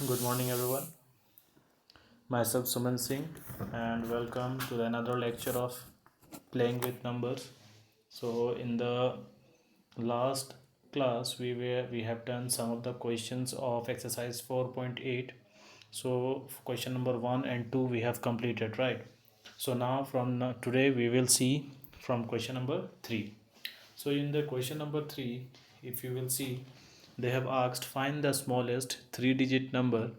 Good morning, everyone. Myself Suman Singh, and welcome to another lecture of playing with numbers. So, in the last class, we have done some of the questions of exercise 4.8. So, question number 1 and 2 we have completed, right? So now from today we will see from question number 3. So in the question number 3, if you will see, they have asked find the smallest 3 digit number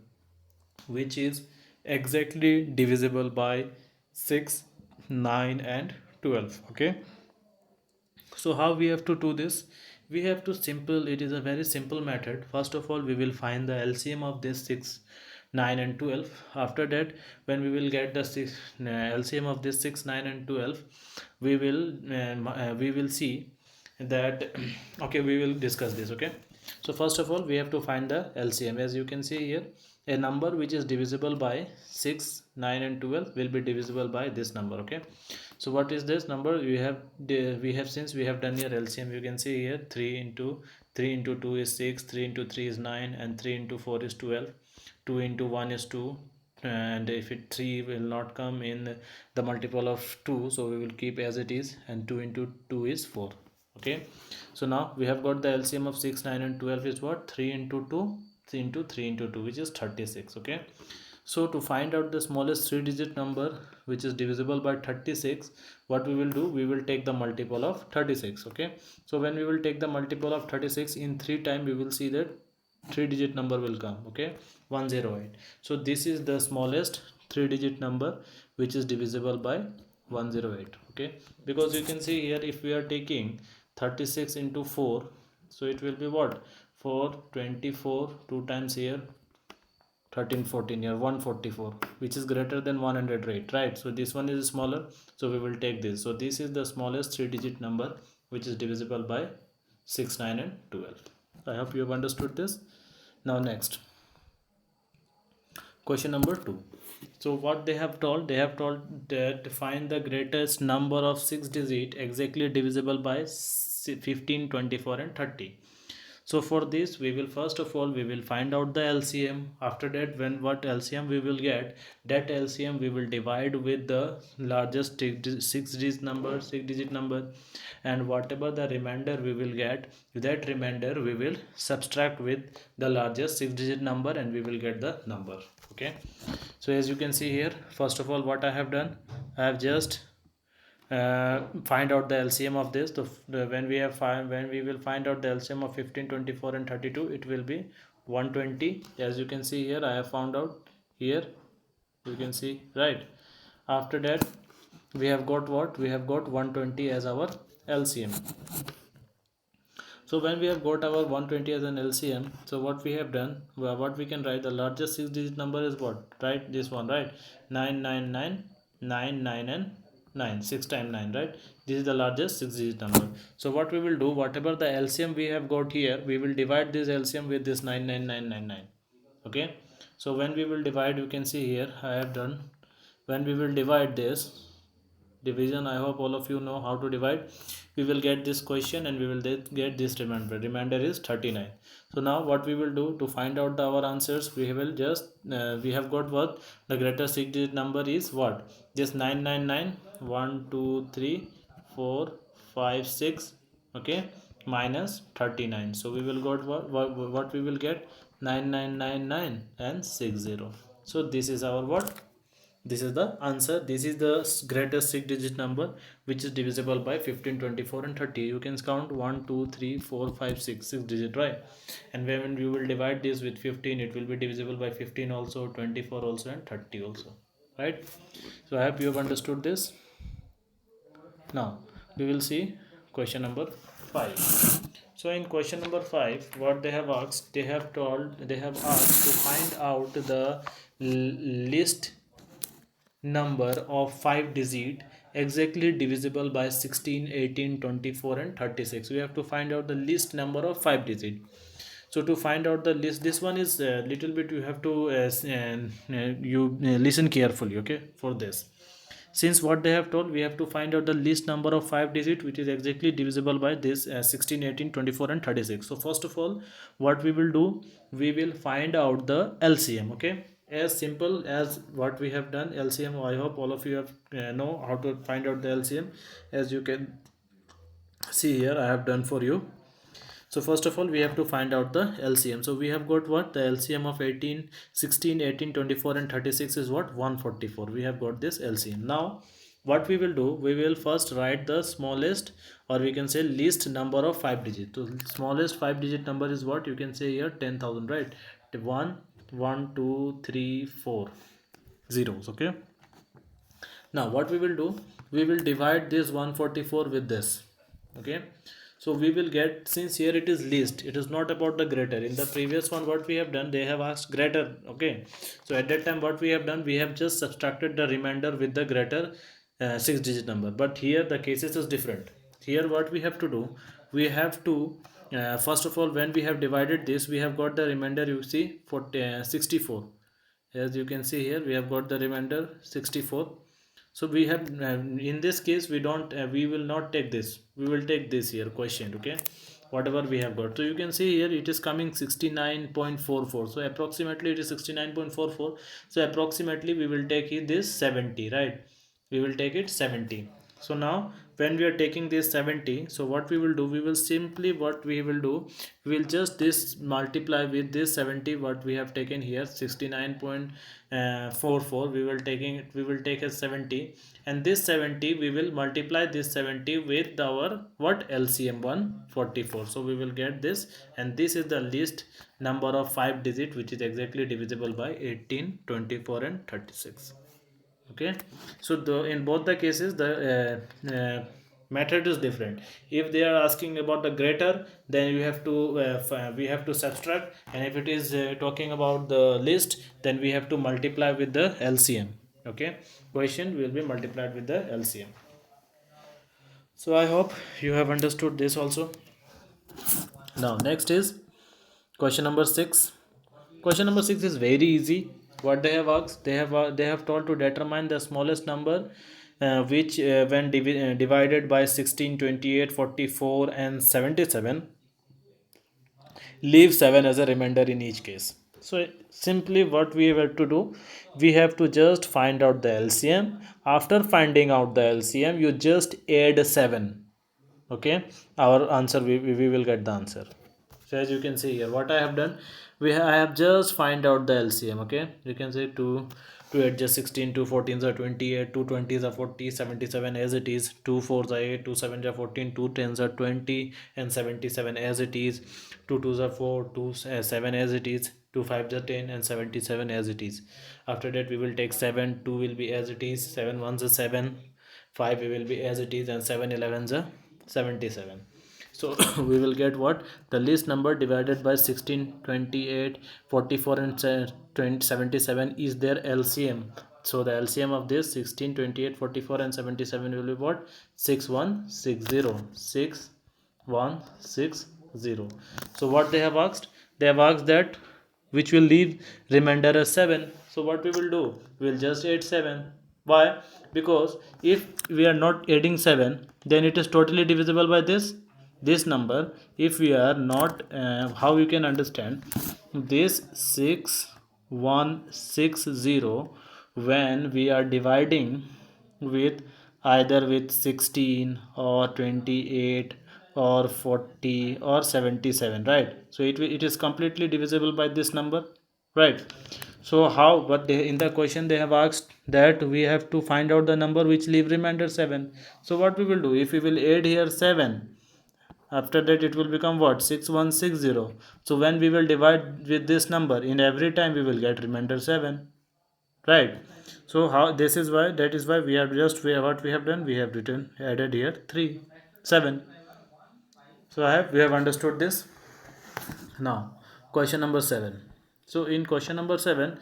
which is exactly divisible by 6, 9 and 12. Okay, so how we have to do this? We have to simple, it is a very simple method. First of all, we will find the LCM of this 6, 9 and 12. After that, when we will get the LCM of this 6, 9 and 12, we will see that okay, we will discuss this. Okay, so first of all, we have to find the LCM. As you can see here, a number which is divisible by 6, 9 and 12 will be divisible by this number. Okay, so what is this number? Since we have done here LCM, you can see here 3 into 2 is 6, 3 into 3 is 9, and 3 into 4 is 12, 2 into 1 is 2, and if it 3 will not come in the multiple of 2, so we will keep as it is, and 2 into 2 is 4. Okay, so now we have got the LCM of 6, 9 and 12 is what? 3 into 2, 3 into 3 into 2, which is 36. Okay, so to find out the smallest 3 digit number which is divisible by 36, what we will do, we will take the multiple of 36. Okay, so when we will take the multiple of 36 in 3 times, we will see that 3 digit number will come. Okay, 108. So this is the smallest 3 digit number which is divisible by 108. Okay, because you can see here, if we are taking 36 into 4, so it will be what? 4 24, 2 times here 13 14 here 144, which is greater than 108, right? So this one is smaller, so we will take this. So this is the smallest 3 digit number which is divisible by 6, 9 and 12. I hope you have understood this. Now next, question number 2. So what they have told, that find the greatest number of 6 digit exactly divisible by 15, 24 and 30. So for this, we will first of all we will find out the LCM. After that, when what LCM we will get, that LCM we will divide with the largest 6 digit number, and whatever the remainder we will get, that remainder we will subtract with the largest 6 digit number, and we will get the number. Okay, so as you can see here, first of all, what I have done, I have just find out the LCM of this. When we will find out the LCM of 15, 24 and 32, it will be 120. As you can see here, I have found out here, you can see, right? After that, we have got what? We have got 120 as our LCM. So when we have got our 120 as an LCM, so what we have done, well, what we can write, the largest 6 digit number is what? Right, this one, right? 999, 99 and 9, 6 times 9, right? This is the largest 6 digit number. So what we will do, whatever the LCM we have got here, we will divide this LCM with this 99999. Okay, so when we will divide, you can see here, I have done, when we will divide this division, I hope all of you know how to divide. We will get this question, and we will get this remainder is 39. So now what we will do to find out our answers, we will just we have got what? The greatest 6 digit number is what? This 999, 1 2 3 4 5 6. Okay, minus 39. So we will got what we will get? 9999 and 60. So this is our what? This is the answer. This is the greatest 6 digit number which is divisible by 15, 24 and 30. You can count 1 2 3 4 5 6, 6 digit, right? And when we will divide this with 15, it will be divisible by 15 also, 24 also and 30 also, right? So I hope you have understood this. Now we will see question number 5. So in question number 5, what they have asked, they have asked to find out the list number of 5 digit exactly divisible by 16, 18, 24 and 36. We have to find out the least number of 5 digit. So to find out the list, this one is a little bit, you have to you listen carefully, okay, for this. Since what they have told, we have to find out the least number of 5 digit which is exactly divisible by this 16, 18, 24 and 36. So first of all, what we will do, we will find out the LCM. Okay, as simple as what we have done LCM. I hope all of you have know how to find out the LCM. As you can see here, I have done for you. So first of all, we have to find out the LCM. So we have got what? The LCM of 18, 16, 18, 24 and 36 is what? 144. We have got this LCM. Now what we will do, we will first write the smallest, or we can say least number of 5 digits. So smallest 5 digit number is what? You can say here 10,000, right? 1, 1, 2, 3, 4 zeros. Okay. Now what we will do, we will divide this 144 with this. Okay, so we will get, since here it is least, it is not about the greater. In the previous one what we have done, they have asked greater. Okay, so at that time what we have done, we have just subtracted the remainder with the greater 6 digit number. But here the cases is different. Here what we have to do, we have to first of all, when we have divided this, we have got the remainder, you see, for 64. As you can see here, we have got the remainder 64. So we have in this case, we don't we will not take this, we will take this here quotient. Okay, whatever we have got. So you can see here it is coming 69.44. So approximately it is 69.44. So approximately we will take it this 70, right? We will take it 70. So now when we are taking this 70, so what we will do, we will simply, what we will do, we will just this multiply with this 70 what we have taken here 69.44. We will taking it, we will take as 70, and this 70 we will multiply this 70 with our what? LCM 144. So we will get this, and this is the least number of 5 digit which is exactly divisible by 18, 24 and 36. Okay, so in both the cases the method is different. If they are asking about the greater, then you have to we have to subtract, and if it is talking about the list, then we have to multiply with the LCM. Okay, question will be multiplied with the LCM. So I hope you have understood this also. Now next is question number 6. Question number 6 is very easy. What they have asked, they have told to determine the smallest number which when divided by 16, 28, 44 and 77, leave 7 as a remainder in each case. So simply what we have to do, we have to just find out the LCM. After finding out the LCM, you just add 7. Okay, our answer, we will get the answer. So as you can see here, what I have done, I have just find out the LCM. Okay, you can say 2 8 just 16, 2 14s are 28, 2 20s are 40, 77 as it is, 2 4s are 8, 2 7s are 14, 2 10s are 20 and 77 as it is, 2 2s are 4, 2 7 as it is, 2 5s are 10 and 77 as it is. After that we will take 7, 2 will be as it is, 7 1s are 7, 5 will be as it is, and 7 11s are 77. So we will get what? The least number divided by 16, 28, 44 and 77 is their LCM. So the LCM of this 16, 28, 44 and 77 will be what? 6160. 6160. So what they have asked? They have asked that which will leave remainder as 7. So what we will do? We will just add 7. Why? Because if we are not adding 7, then it is totally divisible by this number. If we are not how you can understand this 6160, when we are dividing with either with 16 or 28 or 40 or 77, right? So it is completely divisible by this number, right? So how? But in the question they have asked that we have to find out the number which leave remainder 7. So what we will do, if we will add here 7, after that it will become what? 6160. So when we will divide with this number, in every time we will get remainder 7, right? So how? This is why, that is why we have just, what we have done, we have written added here 3 7. So I have, we have understood this. Now question number 7. So in question number 7,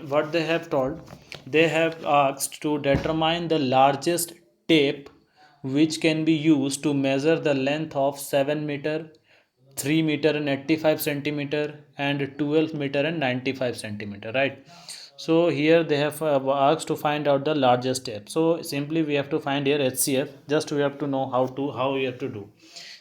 what they have told, they have asked to determine the largest tape which can be used to measure the length of 7 meter, 3 meter and 85 centimeter and 12 meter and 95 centimeter, right? So here they have asked to find out the largest step. So simply we have to find here HCF. Just we have to know how we have to do.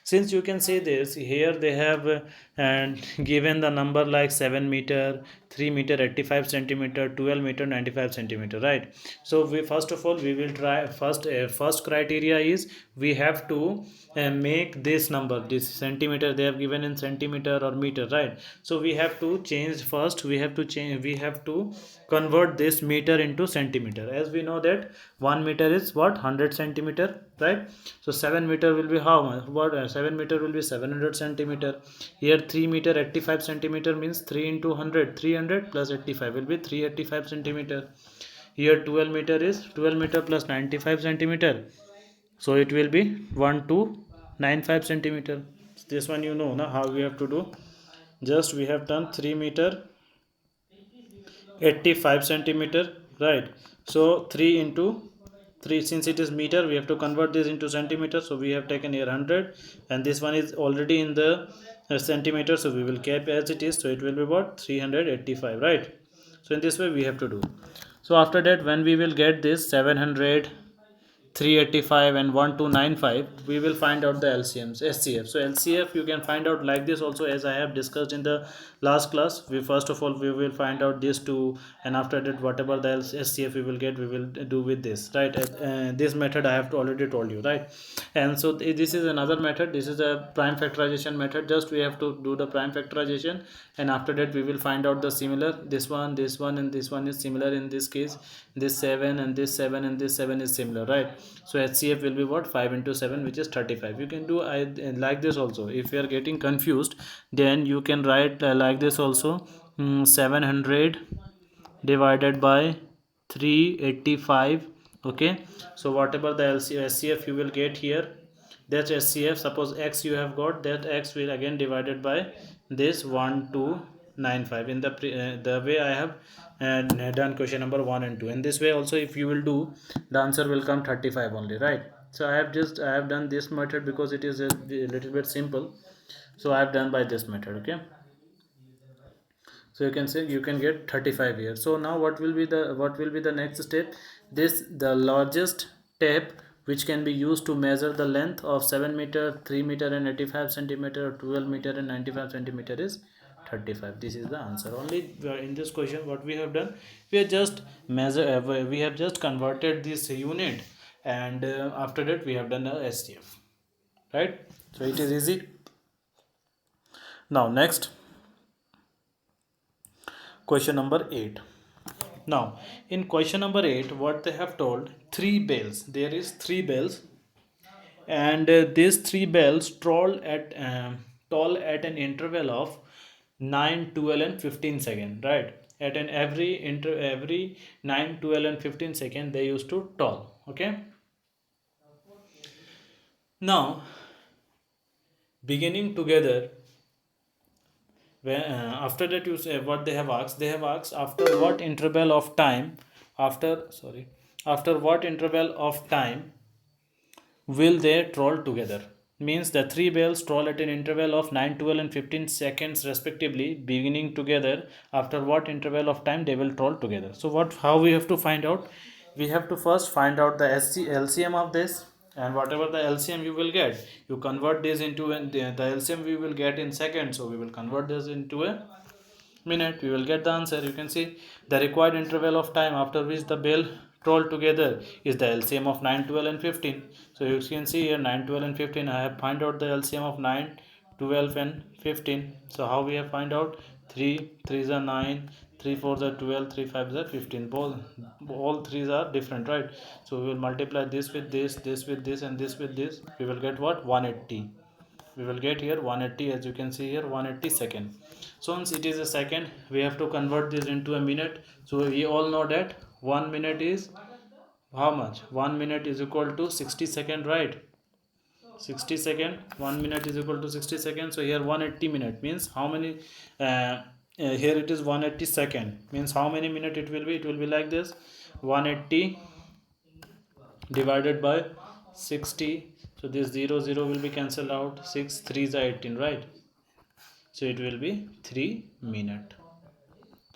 Since you can see this here, they have and given the number like 7 meter, 3 meter 85 centimeter, 12 meter 95 centimeter, right? So we first of all we will try first criteria is we have to make this number, this centimeter they have given in centimeter or meter, right? So we have to change first, we have to convert this meter into centimeter. As we know that 1 meter is what, 100 centimeter, right? So 7 meter will be how much, what 7 meter will be 700 centimeter. Here 3 meter 85 centimeter means 3 into 100, 300 plus 85 will be 385 centimeter. Here 12 meter is 12 meter plus 95 centimeter, so it will be 1295 centimeter. This one you know now how we have to do. Just we have done 3 meter 85 centimeter, right? So 3 into 3, since it is meter we have to convert this into centimeter, so we have taken here 100, and this one is already in the centimeter, so we will keep as it is, so it will be about 385, right? So in this way we have to do. So after that, when we will get this 700, 385 and 1295, we will find out the LCMs, SCF. So LCF you can find out like this also, as I have discussed in the last class. We first of all we will find out these two, and after that whatever the SCF we will get, we will do with this, right? This method I have already told you, right? And so this is another method, this is a prime factorization method. Just we have to do the prime factorization, and after that we will find out the similar, this one and this one is similar. In this case this 7 and this 7 and this 7 is similar, right? So HCF will be what, 5 into 7, which is 35. You can do like this also. If you are getting confused, then you can write like this also. 700 divided by 385. Okay, so whatever the SCF you will get here, that's SCF. Suppose x you have got, that x will again divided by this 1295 in the way I have done question number 1 and 2. In this way also if you will do, the answer will come 35 only, right? So I have done this method because it is a little bit simple, so I have done by this method. Okay, so you can say you can get 35 here. So now what will be the next step? This the largest tape which can be used to measure the length of 7 meter, 3 meter and 85 centimeter, 12 meter and 95 centimeter is 35. This is the answer. Only in this question what we have done, we have just we have just converted this unit, and after that we have done a STF, right? So it is easy. Now next, question number 8. Now, in question number 8, what they have told, three bells. There is three bells, and these three bells toll at an interval of 9, 12, and 15 second, right? At an every 9, 12, and 15 second, they used to toll. Okay. Now, beginning together, when, after that you say what they have asked. They have asked after what interval of time, after what interval of time will they troll together? Means the three bells troll at an interval of 9, 12, and 15 seconds respectively, beginning together. After what interval of time they will troll together? So how we have to find out? We have to first find out the LCM of this, and whatever the LCM you will get, you convert this into the LCM we will get in seconds, so we will convert this into a minute. We will get the answer. You can see the required interval of time after which the bell troll together is the LCM of 9, 12, and 15. So you can see here 9, 12, and 15. I have find out the LCM of 9, 12, and 15. So how we have find out? 3 3s are 9, 3 4s are 12, 3 5s are 15. All threes are different, right? So we will multiply this with this with this, and this with this. We will get what? 180. We will get here 180, as you can see here 180 second. So since it is a second, we have to convert this into a minute. So we all know that 1 minute is how much? 1 minute is equal to 60 second, right? 60 second, 1 minute is equal to 60 seconds. So here 180 minute means how many? Here it is 180 second means how many minute it will be? It will be like this: 180 divided by 60. So this 0 will be cancelled out. 6 3s are 18, right? So it will be 3 minute.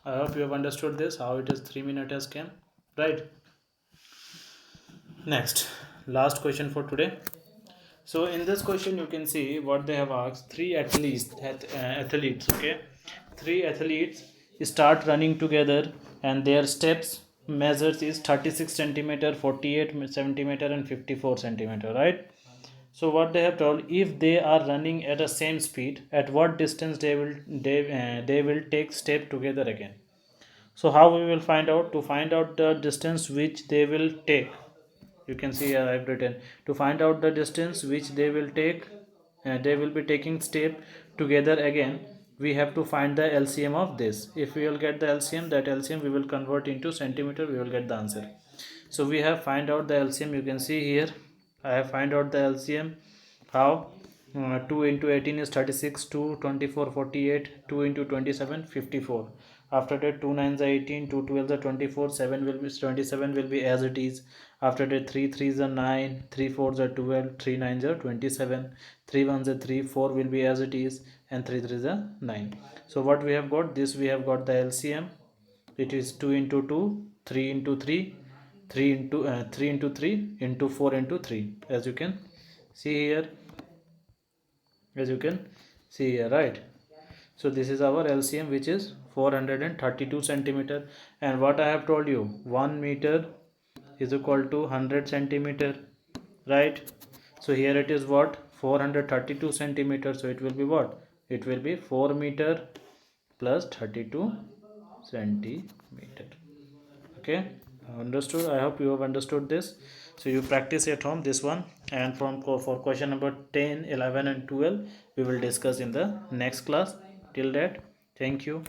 I hope you have understood this, how it is 3 minute scam, right? Next, last question for today. So in this question you can see what they have asked. Athletes, okay, three athletes start running together and their steps measures is 36 centimeter, 48 centimeter and 54 centimeter, right? So what they have told, if they are running at the same speed, at what distance they will take step together again. So how we will find out? To find out the distance which they will take, you can see here I've written, to find out the distance which they will take, they will be taking step together again, we have to find the LCM of this. If we will get the LCM, that LCM we will convert into centimeter, we will get the answer. So we have find out the LCM. You can see here I have find out the LCM. How? 2 into 18 is 36, 2 24 48, 2 into 27 54. After that 2 9s are 18, 2 12s are 24, 7 will be 27 will be as it is. After that 3 3s are 9, 3 4s are 12, 3 9s are 27, 3 1s are 3, 4 will be as it is, and 3 3s are 9. So what we have got? This we have got the LCM. It is 2 into 2, 3 into 3, 3 into 3 into 4 into 3, as you can see here, as you can see here, right? So this is our LCM, which is 432 centimeter. And what I have told you, 1 meter is equal to 100 centimeter, right? So here it is what, 432 centimeter. So it will be what? It will be 4 meter plus 32 centimeter. Okay, understood? I hope you have understood this. So you practice at home this one, and for question number 10, 11 and 12 we will discuss in the next class. Till that, thank you.